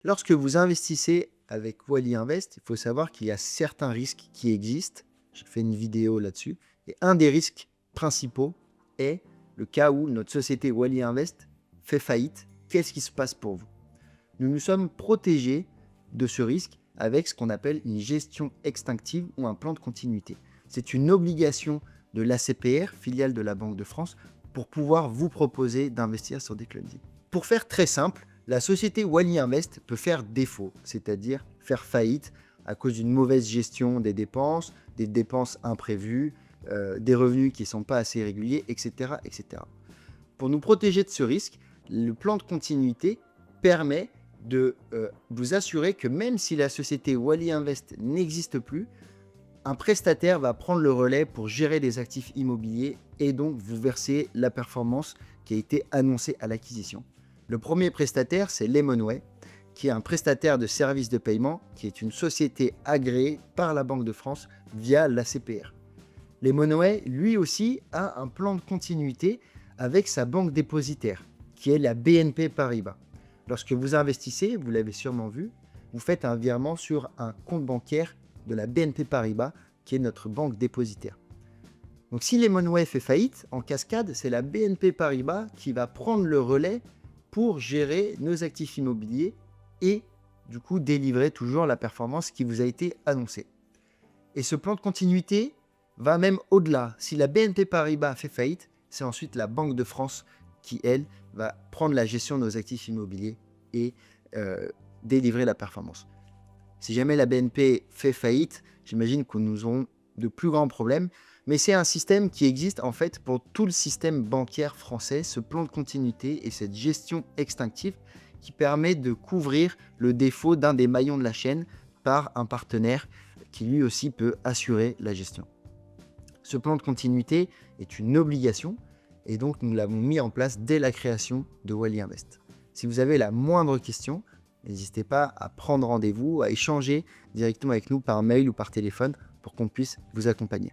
Lorsque vous investissez avec Wally Invest, il faut savoir qu'il y a certains risques qui existent. J'ai fait une vidéo là-dessus. Et un des risques principaux est le cas où notre société Wally Invest fait faillite. Qu'est-ce qui se passe pour vous? Nous nous sommes protégés de ce risque avec ce qu'on appelle une gestion extinctive ou un plan de continuité. C'est une obligation de l'ACPR, filiale de la Banque de France, pour pouvoir vous proposer d'investir sur des clubs. Pour faire très simple, la société Wally Invest peut faire défaut, c'est-à-dire faire faillite à cause d'une mauvaise gestion des dépenses imprévues, des revenus qui ne sont pas assez réguliers, etc., etc. Pour nous protéger de ce risque, le plan de continuité permet de vous assurer que même si la société Wally Invest n'existe plus, un prestataire va prendre le relais pour gérer les actifs immobiliers et donc vous verser la performance qui a été annoncée à l'acquisition. Le premier prestataire, c'est Lemonway, qui est un prestataire de services de paiement, qui est une société agréée par la Banque de France via l'ACPR. Lemonway, lui aussi, a un plan de continuité avec sa banque dépositaire, qui est la BNP Paribas. Lorsque vous investissez, vous l'avez sûrement vu, vous faites un virement sur un compte bancaire de la BNP Paribas, qui est notre banque dépositaire. Donc si Lemonway fait faillite, en cascade, c'est la BNP Paribas qui va prendre le relais pour gérer nos actifs immobiliers et du coup délivrer toujours la performance qui vous a été annoncée. Et ce plan de continuité va même au-delà. Si la BNP Paribas fait faillite, c'est ensuite la Banque de France qui, elle, va prendre la gestion de nos actifs immobiliers et délivrer la performance. Si jamais la BNP fait faillite, j'imagine que nous aurons de plus grands problèmes, mais c'est un système qui existe en fait pour tout le système bancaire français, ce plan de continuité et cette gestion extinctive qui permet de couvrir le défaut d'un des maillons de la chaîne par un partenaire qui lui aussi peut assurer la gestion. Ce plan de continuité est une obligation et donc nous l'avons mis en place dès la création de Wally Invest. Si vous avez la moindre question, n'hésitez pas à prendre rendez-vous, à échanger directement avec nous par mail ou par téléphone pour qu'on puisse vous accompagner.